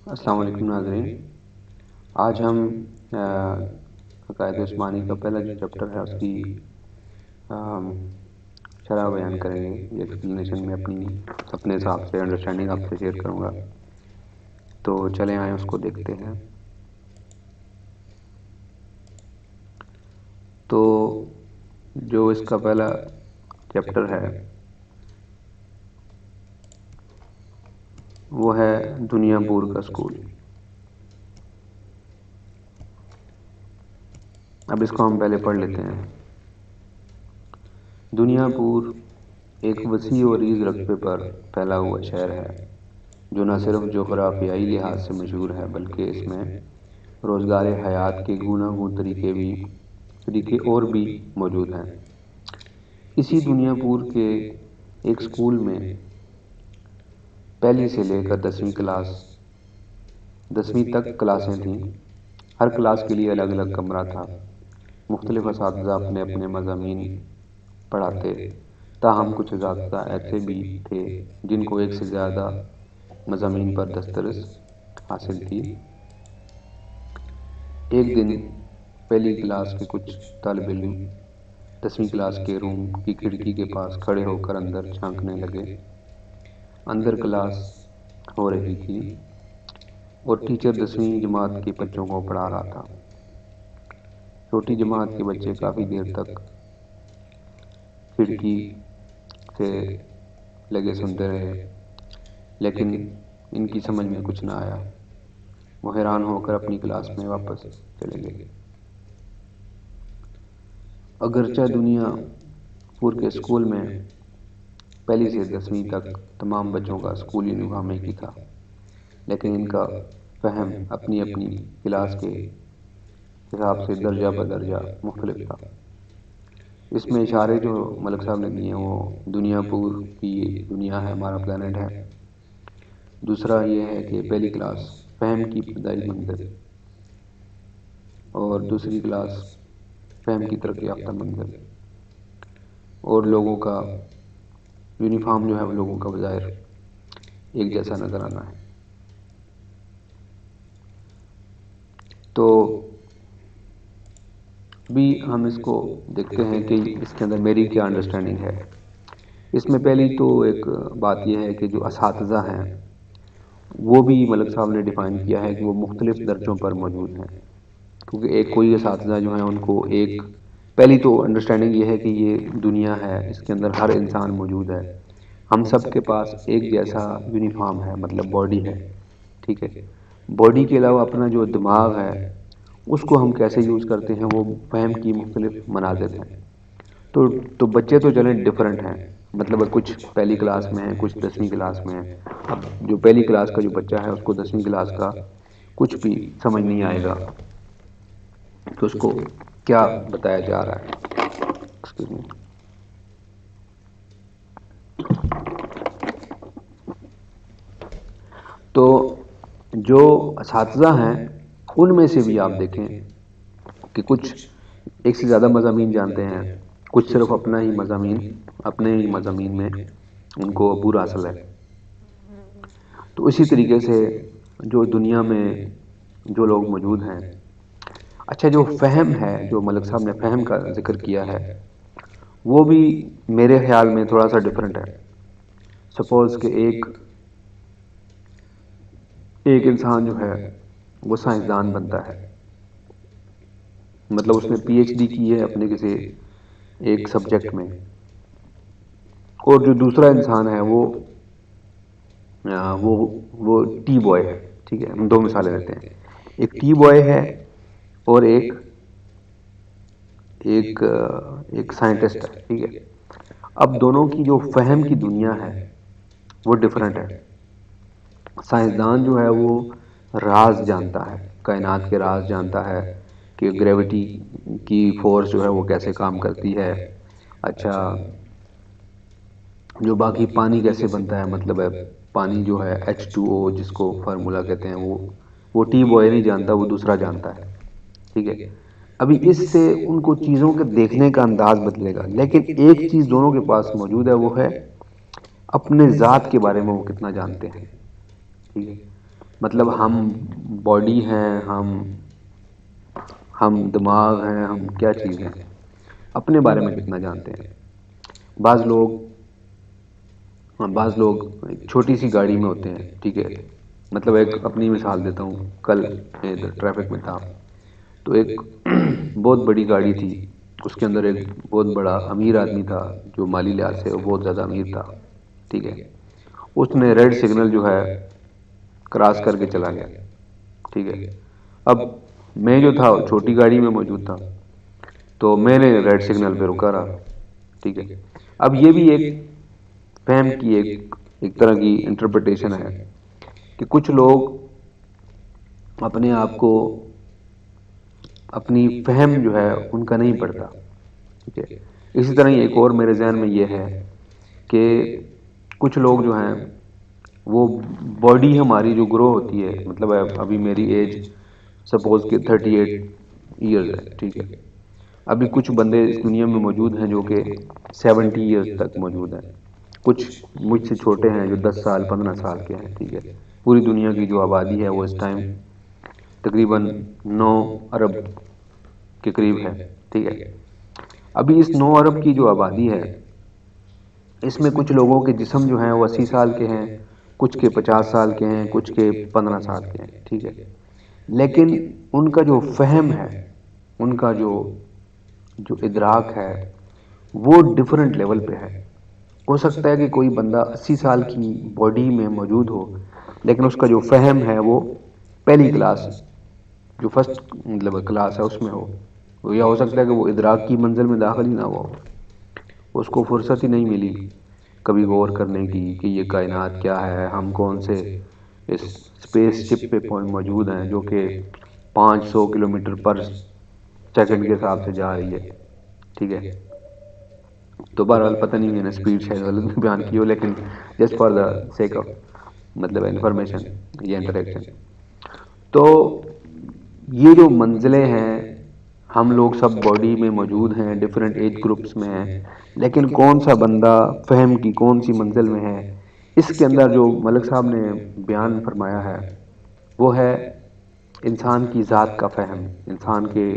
السلام علیکم ناظرین، آج ہم عقائد عثمانی کا پہلا جو چیپٹر ہے اس کی آم، شرح بیان کریں گے. یہ ایکسپلینیشن میں اپنے حساب سے انڈرسٹینڈنگ آپ سے شیئر کروں گا. تو چلیں آئیں اس کو دیکھتے ہیں. تو جو اس کا پہلا چیپٹر ہے وہ ہے دنیا پور کا اسکول. اب اس کو ہم پہلے پڑھ لیتے ہیں. دنیا پور ایک وسیع و عریض رقبے پر پھیلا ہوا شہر ہے جو نہ صرف جغرافیائی لحاظ سے مشہور ہے بلکہ اس میں روزگار حیات کے گوناگون طریقے اور بھی موجود ہیں. اسی دنیا پور کے ایک اسکول میں پہلی سے لے کر 10ویں تک کلاسیں تھیں. ہر کلاس کے لیے الگ الگ کمرہ تھا. مختلف اساتذہ اپنے اپنے مضامین پڑھاتے، تاہم کچھ اساتذہ ایسے بھی تھے جن کو ایک سے زیادہ مضامین پر دسترس حاصل تھی. ایک دن پہلی کلاس کے کچھ طالب علم 10ویں کلاس کے روم کی کھڑکی کے پاس کھڑے ہو کر اندر جھانکنے لگے. اندر کلاس ہو رہی تھی اور ٹیچر 10ویں جماعت کے بچوں کو پڑھا رہا تھا. چھوٹی جماعت کے بچے کافی دیر تک کھڑکی سے لگے سنتے رہے، لیکن ان کی سمجھ میں کچھ نہ آیا. وہ حیران ہو کر اپنی کلاس میں واپس چلے گئے. اگرچہ دنیا پور کے اسکول میں پہلی سے 10ویں تک تمام بچوں کا اسکول یونیفارم ایک ہی تھا، لیکن ان کا فہم اپنی اپنی کلاس کے حساب سے درجہ بدرجہ مختلف تھا. اس میں اشارے جو ملک صاحب نے دیے ہیں وہ دنیا پور کی دنیا ہے، ہمارا پلانٹ ہے. دوسرا یہ ہے کہ پہلی کلاس فہم کی ابتدائی منزل اور دوسری کلاس فہم کی ترقی یافتہ منزل. اور لوگوں کا یونیفارم جو ہے وہ لوگوں کا بظاہر ایک جیسا نظر آنا ہے. تو ابھی ہم اس کو دیکھتے ہیں کہ اس کے اندر میری کیا انڈرسٹینڈنگ ہے. اس میں پہلی تو ایک بات یہ ہے کہ جو اساتذہ ہیں وہ بھی ملک صاحب نے ڈیفائن کیا ہے کہ وہ مختلف درجوں پر موجود ہیں. کیونکہ ایک کوئی اساتذہ جو ہیں ان کو ایک پہلی تو انڈرسٹینڈنگ یہ ہے کہ یہ دنیا ہے، اس کے اندر ہر انسان موجود ہے. ہم سب کے پاس ایک جیسا یونیفارم ہے، مطلب باڈی ہے. ٹھیک ہے، باڈی کے علاوہ اپنا جو دماغ ہے اس کو ہم کیسے یوز کرتے ہیں وہ فہم کی مختلف مناظر ہیں. تو بچے تو چلیں ڈفرینٹ ہیں، مطلب کچھ پہلی کلاس میں ہیں، کچھ 10ویں کلاس میں ہیں. اب جو پہلی کلاس کا جو بچہ ہے اس کو 10ویں کلاس کا کچھ بھی سمجھ نہیں آئے گا کہ اس کو کیا بتایا جا رہا ہے. Excuse me. تو جو اساتذہ ہیں ان میں سے بھی آپ دیکھیں کہ کچھ ایک سے زیادہ مضامین جانتے ہیں، کچھ صرف اپنے ہی مضامین میں ان کو عبور حاصل ہے. تو اسی طریقے سے جو دنیا میں جو لوگ موجود ہیں، اچھا جو فہم ہے، جو ملک صاحب نے فہم کا ذکر کیا ہے وہ بھی میرے خیال میں تھوڑا سا ڈفرینٹ ہے. سپوز کہ ایک انسان جو ہے وہ سائنسدان بنتا ہے، مطلب اس نے پی ایچ ڈی کی ہے اپنے کسی ایک سبجیکٹ میں. اور جو دوسرا انسان ہے وہ ٹی بوائے ہے. ٹھیک ہے، ہم دو مثالیں لیتے ہیں. ایک ٹی بوائے ہے اور ایک ایک سائنٹسٹ ہے. ٹھیک ہے، اب دونوں کی جو فہم کی دنیا ہے وہ ڈفرینٹ ہے. سائنسدان جو ہے وہ راز جانتا ہے، کائنات کے راز جانتا ہے کہ گریوٹی کی فورس جو ہے وہ کیسے کام کرتی ہے. اچھا، جو باقی پانی کیسے بنتا ہے، مطلب ہے پانی جو ہے H2O جس کو فارمولا کہتے ہیں وہ ٹی بوائے نہیں جانتا، وہ دوسرا جانتا ہے. ٹھیک ہے، ابھی اس سے ان کو چیزوں کے دیکھنے کا انداز بدلے گا. لیکن ایک چیز دونوں کے پاس موجود ہے، وہ ہے اپنے ذات کے بارے میں وہ کتنا جانتے ہیں. ٹھیک ہے، مطلب ہم باڈی ہیں، ہم دماغ ہیں، ہم کیا چیز ہیں، اپنے بارے میں کتنا جانتے ہیں. بعض لوگ بعض لوگ ایک چھوٹی سی گاڑی میں ہوتے ہیں، ٹھیک ہے. مطلب ایک اپنی مثال دیتا ہوں. کل میں ادھر ٹریفک میں تھا، تو ایک بہت بڑی گاڑی تھی. اس کے اندر ایک بہت بڑا امیر آدمی تھا، جو مالی لحاظ سے وہ بہت زیادہ امیر تھا، ٹھیک ہے. اس نے ریڈ سگنل جو ہے کراس کر کے چلا گیا، ٹھیک ہے. اب میں جو تھا چھوٹی گاڑی میں موجود تھا، تو میں نے ریڈ سگنل پہ رکا رہا، ٹھیک ہے. اب یہ بھی ایک فہم کی ایک طرح کی انٹرپریٹیشن ہے کہ کچھ لوگ اپنے آپ کو، اپنی فہم جو ہے ان کا نہیں پڑتا، ٹھیک ہے. اسی طرح ایک اور میرے ذہن میں یہ ہے کہ کچھ لوگ جو ہیں وہ باڈی ہماری جو گرو ہوتی ہے، مطلب ابھی میری ایج سپوز کہ 38 ایئرز ہے، ٹھیک ہے. ابھی کچھ بندے اس دنیا میں موجود ہیں جو کہ 70 ایئرز تک موجود ہیں. کچھ مجھ سے چھوٹے ہیں جو 10 سال 15 سال کے ہیں، ٹھیک ہے. پوری دنیا کی جو آبادی ہے وہ اس ٹائم تقریباً 9 ارب کے قریب ہے، ٹھیک ہے. ابھی اس 9 ارب کی جو آبادی ہے، اس میں کچھ لوگوں کے جسم جو ہیں وہ 80 سال کے ہیں، کچھ کے 50 سال کے ہیں، کچھ کے 15 سال کے ہیں، ٹھیک ہے. لیکن ان کا جو فہم ہے، ان کا جو ادراک ہے وہ ڈفرینٹ لیول پہ ہے. ہو سکتا ہے کہ کوئی بندہ 80 سال کی باڈی میں موجود ہو، لیکن اس کا جو فہم ہے وہ پہلی کلاس، جو فرسٹ مطلب کلاس ہے اس میں ہو. یا ہو سکتا ہے کہ وہ ادراک کی منزل میں داخل ہی نہ ہو، اس کو فرصت ہی نہیں ملی کبھی غور کرنے کی کہ یہ کائنات کیا ہے، ہم کون سے اس اسپیس شپ پہ موجود ہیں جو کہ 500 کلومیٹر پر سیکنڈ کے حساب سے جا رہی ہے، ٹھیک ہے. تو بہرحال پتہ نہیں میں نے اسپیڈ شاید غلط بیان کی ہو، لیکن just for the sake of مطلب انفارمیشن یا انٹریکشن. تو یہ جو منزلیں ہیں، ہم لوگ سب باڈی میں موجود ہیں، ڈفرینٹ ایج گروپس میں ہیں، لیکن کون سا بندہ فہم کی کون سی منزل میں ہے، اس کے اندر جو ملک صاحب نے بیان فرمایا ہے وہ ہے انسان کی ذات کا فہم، انسان کے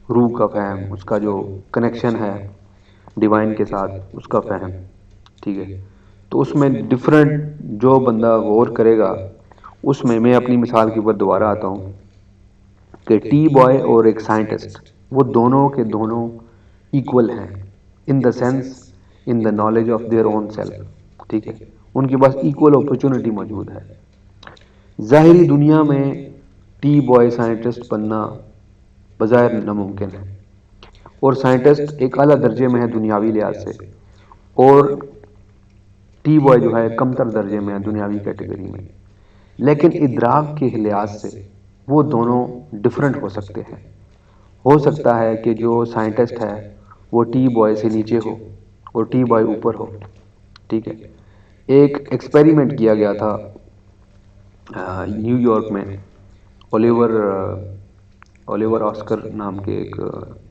روح کا فہم، اس کا جو کنیکشن ہے ڈیوائن کے ساتھ، اس کا فہم، ٹھیک ہے. تو اس میں ڈفرینٹ جو بندہ غور کرے گا، اس میں اپنی مثال کے اوپر دوبارہ آتا ہوں کہ ٹی بوائے اور ایک سائنٹسٹ، وہ دونوں کے دونوں ایکول ہیں in the sense, in the knowledge of their own self, ٹھیک ہے. ان کے پاس ایکول اپرچونٹی موجود ہے. ظاہری دنیا میں ٹی بوائے سائنٹسٹ بننا بظاہر ناممکن ہے، اور سائنٹسٹ ایک اعلیٰ درجے میں ہے دنیاوی لحاظ سے، اور ٹی بوائے جو ہے کمتر درجے میں ہے دنیاوی کیٹیگری میں. لیکن ادراک کے لحاظ سے وہ دونوں ڈفرینٹ ہو سکتے ہیں. ہو سکتا ہے کہ جو سائنٹسٹ ہے وہ ٹی بوائے سے نیچے ہو اور ٹی بوائے اوپر ہو، ٹھیک ہے. ایک ایکسپیریمنٹ کیا گیا تھا نیو یارک میں. اولیور آسکر نام کے ایک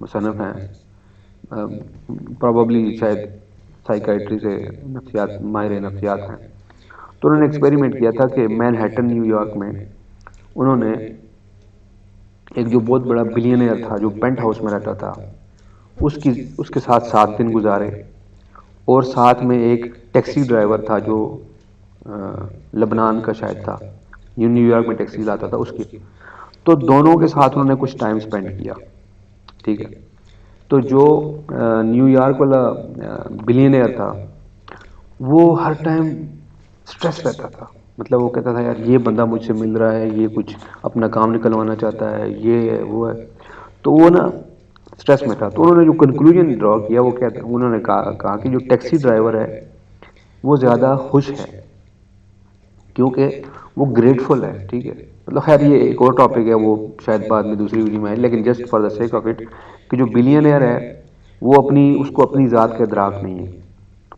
مصنف ہیں، پروبیبلی شاید سائیکائٹری سے نفسیات، ماہر نفسیات ہیں. تو انہوں نے ایکسپیریمنٹ کیا تھا کہ مین ہیٹن نیو یارک میں انہوں نے ایک جو بہت بڑا بلینئر تھا جو پینٹ ہاؤس میں رہتا تھا، اس کے ساتھ 7 دن گزارے، اور ساتھ میں ایک ٹیکسی ڈرائیور تھا جو لبنان کا شاید تھا، نیو یارک میں ٹیکسی لاتا تھا اس کی. تو دونوں کے ساتھ انہوں نے کچھ ٹائم اسپینڈ کیا، ٹھیک ہے. تو جو نیو یارک والا بلینئر تھا وہ ہر ٹائم اسٹریس رہتا تھا. مطلب وہ کہتا تھا یار یہ بندہ مجھ سے مل رہا ہے، یہ کچھ اپنا کام نکلوانا چاہتا ہے، یہ ہے وہ ہے. تو وہ نا اسٹریس میں تھا. تو انہوں نے جو کنکلوژن ڈرا کیا وہ کہتا، انہوں نے کہا کہ جو ٹیکسی ڈرائیور ہے وہ زیادہ خوش ہے کیونکہ وہ گریٹفل ہے، ٹھیک ہے. مطلب خیر یہ ایک اور ٹاپک ہے، وہ شاید بعد میں دوسری ویڈیو میں آئے، لیکن just for the sake of it کہ جو بلینئر ہے وہ اس کو اپنی ذات کا ادراک نہیں ہے،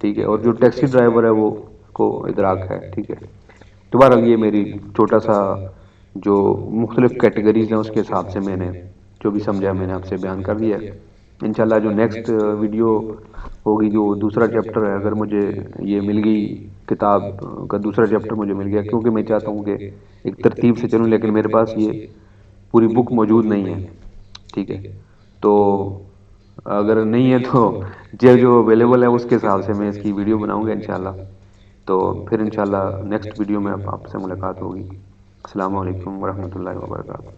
ٹھیک ہے. اور جو ٹیکسی ڈرائیور ہے وہ کو ادراک ہے، ٹھیک ہے. دوبارہ یہ میری چھوٹا سا جو مختلف کیٹیگریز ہیں اس کے حساب سے میں نے جو بھی سمجھا میں نے آپ سے بیان کر دیا ہے. انشاءاللہ جو نیکسٹ ویڈیو ہوگی، جو دوسرا چیپٹر ہے، اگر مجھے یہ مل گئی کتاب کا دوسرا چیپٹر مجھے مل گیا، کیونکہ میں چاہتا ہوں کہ ایک ترتیب سے چلوں، لیکن میرے پاس یہ پوری بک موجود نہیں ہے، ٹھیک ہے، تو اگر نہیں ہے تو جو اویلیبل ہے اس کے حساب سے میں اس کی ویڈیو بناؤں گا انشاءاللہ. تو پھر انشاءاللہ نیکسٹ ویڈیو میں آپ سے ملاقات ہوگی. السلام علیکم ورحمۃ اللہ وبرکاتہ.